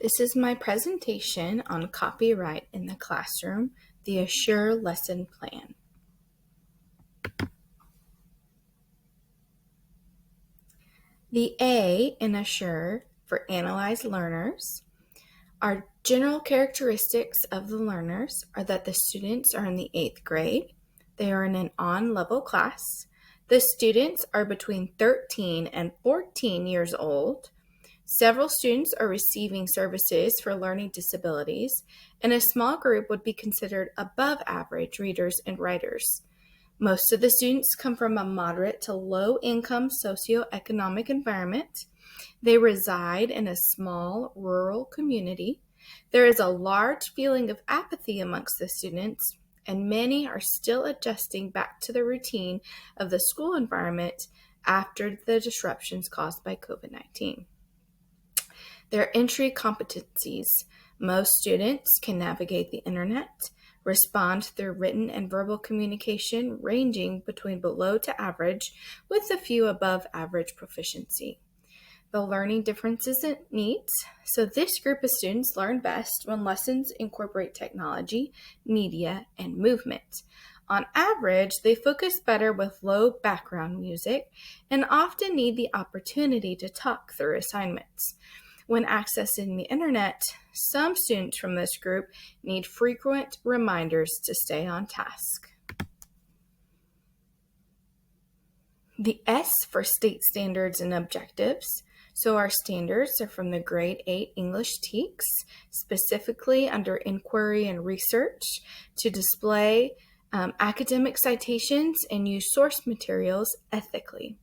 This is my presentation on copyright in the classroom, the Assure lesson plan. The A in Assure for Analyze Learners. Our general characteristics of the learners are that the students are in the 8th grade. They are in an on-level class. The students are between 13 and 14 years old. Several students are receiving services for learning disabilities, and a small group would be considered above average readers and writers. Most of the students come from a moderate to low income socioeconomic environment. They reside in a small rural community. There is a large feeling of apathy amongst the students, and many are still adjusting back to the routine of the school environment after the disruptions caused by COVID-19. Their entry competencies. Most students can navigate the internet, respond through written and verbal communication ranging between below to average with a few above average proficiency. The learning differences and needs. So this group of students learn best when lessons incorporate technology, media, and movement. On average, they focus better with low background music and often need the opportunity to talk through assignments. When accessing the internet, some students from this group need frequent reminders to stay on task. The S for state standards and objectives. So our standards are from the grade 8 English TEKS, specifically under inquiry and research to display academic citations and use source materials ethically.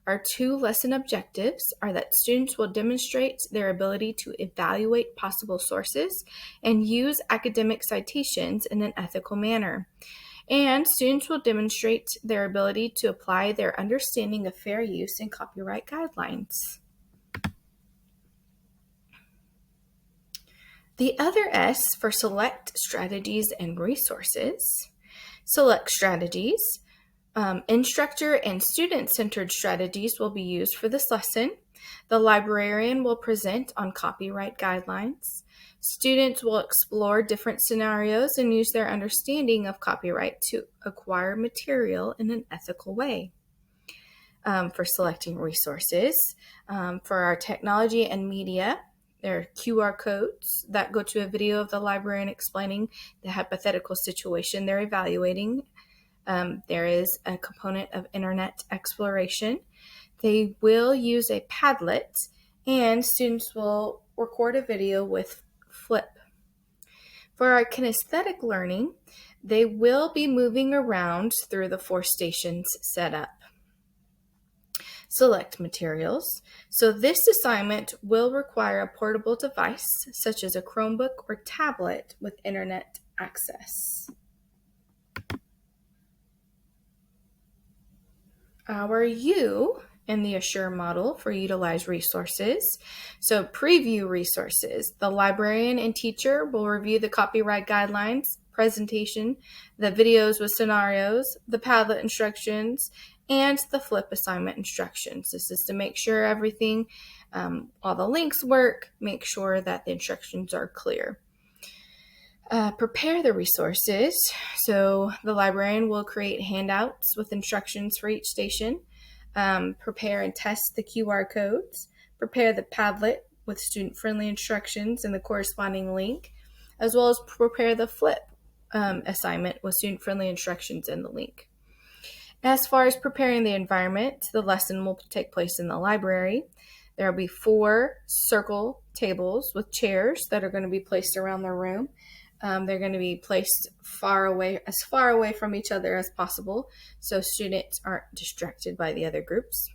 Our 2 lesson objectives are that students will demonstrate their ability to evaluate possible sources and use academic citations in an ethical manner. And students will demonstrate their ability to apply their understanding of fair use and copyright guidelines. The other S for select strategies and resources. Select strategies. Instructor and student-centered strategies will be used for this lesson. The librarian will present on copyright guidelines. Students will explore different scenarios and use their understanding of copyright to acquire material in an ethical way. For selecting resources, for our technology and media, there are QR codes that go to a video of the librarian explaining the hypothetical situation they're evaluating. There is a component of internet exploration. They will use a Padlet, and students will record a video with Flip. For our kinesthetic learning, they will be moving around through the 4 stations set up. Select materials. So this assignment will require a portable device, such as a Chromebook or tablet with internet access. Our U in the Assure model for utilize resources. So preview resources. The librarian and teacher will review the copyright guidelines, presentation, the videos with scenarios, the Padlet instructions, and the Flip assignment instructions. This is to make sure everything, all the links work, make sure that the instructions are clear. Prepare the resources. So the librarian will create handouts with instructions for each station. Prepare and test the QR codes. Prepare the Padlet with student-friendly instructions and the corresponding link, as well as prepare the Flip assignment with student-friendly instructions and the link. As far as preparing the environment, the lesson will take place in the library. There will be 4 circle tables with chairs that are going to be placed around the room. They're going to be placed as far away from each other as possible, so students aren't distracted by the other groups.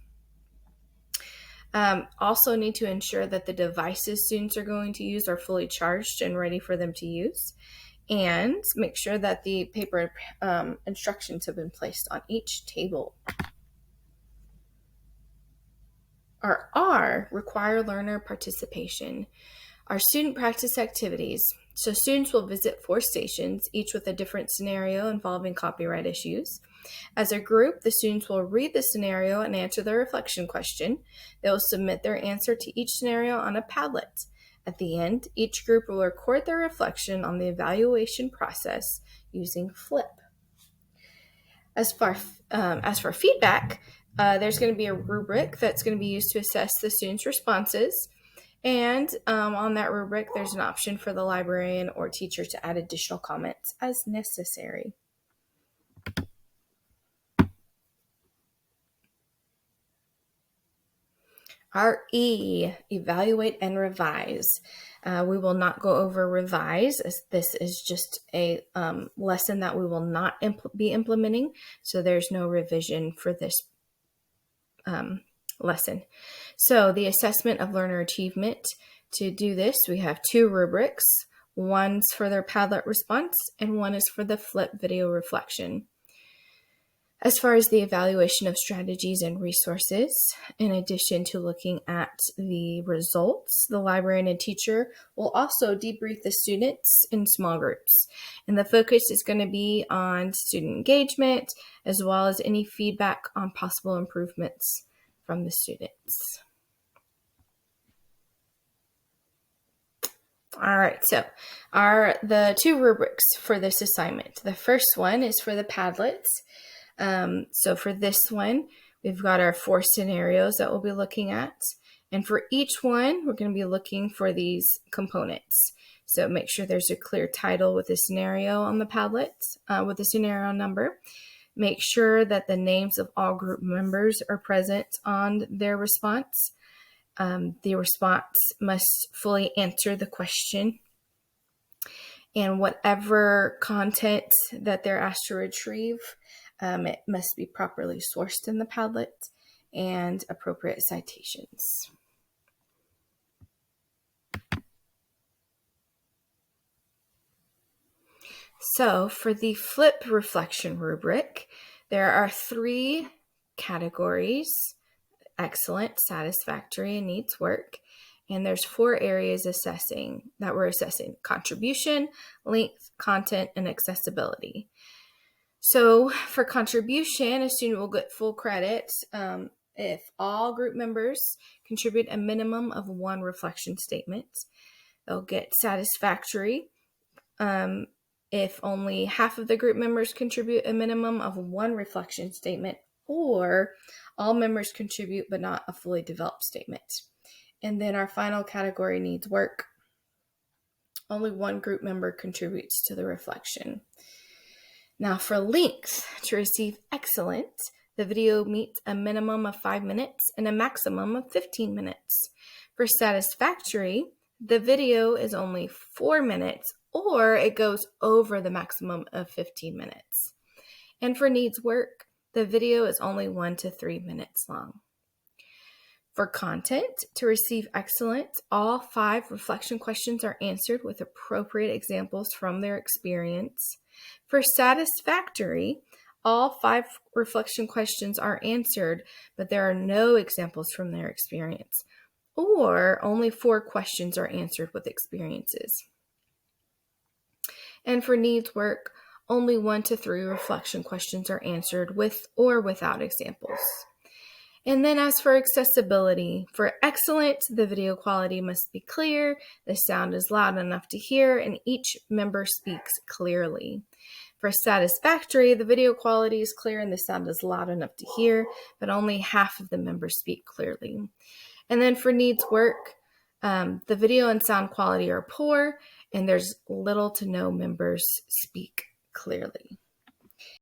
Also need to ensure that the devices students are going to use are fully charged and ready for them to use. And make sure that the paper instructions have been placed on each table. Our R, require learner participation. Our student practice activities. So students will visit 4 stations, each with a different scenario involving copyright issues. As a group, the students will read the scenario and answer the reflection question. They will submit their answer to each scenario on a Padlet. At the end, each group will record their reflection on the evaluation process using Flip. As for feedback, there's going to be a rubric that's going to be used to assess the students' responses. And on that rubric, there's an option for the librarian or teacher to add additional comments as necessary. RE, evaluate and revise. We will not go over revise, as this is just a lesson that we will not be implementing, so there's no revision for this lesson. So the assessment of learner achievement, to do this, we have two rubrics. One's for their Padlet response, and one is for the Flip video reflection. As far as the evaluation of strategies and resources, in addition to looking at the results, the librarian and teacher will also debrief the students in small groups. And the focus is going to be on student engagement, as well as any feedback on possible improvements from the students. All right, so the two rubrics for this assignment. The first one is for the Padlets. So for this one, we've got our 4 scenarios that we'll be looking at. And for each one, we're going to be looking for these components. So make sure there's a clear title with a scenario on the Padlet, with the scenario number. Make sure that the names of all group members are present on their response. The response must fully answer the question. And whatever content that they're asked to retrieve, it must be properly sourced in the Padlet and appropriate citations. So for the Flip reflection rubric, there are 3 categories: excellent, satisfactory, and needs work. And there's 4 areas that we're assessing: contribution, length, content, and accessibility. So for contribution, a student will get full credit if all group members contribute a minimum of 1 reflection statement. They'll get satisfactory if only half of the group members contribute a minimum of 1 reflection statement, or all members contribute but not a fully developed statement. And then our final category, needs work. Only 1 group member contributes to the reflection. Now for length, to receive excellent, the video meets a minimum of 5 minutes and a maximum of 15 minutes. For satisfactory, the video is only 4 minutes, or it goes over the maximum of 15 minutes. And for needs work, the video is only 1 to 3 minutes long. For content, to receive excellent, all 5 reflection questions are answered with appropriate examples from their experience. For satisfactory, all 5 reflection questions are answered, but there are no examples from their experience, or only 4 questions are answered with experiences. And for needs work, only 1 to 3 reflection questions are answered with or without examples. And then as for accessibility, for excellent, the video quality must be clear, the sound is loud enough to hear, and each member speaks clearly. For satisfactory, the video quality is clear and the sound is loud enough to hear, but only half of the members speak clearly. And then for needs work, the video and sound quality are poor, and there's little to no members speak clearly.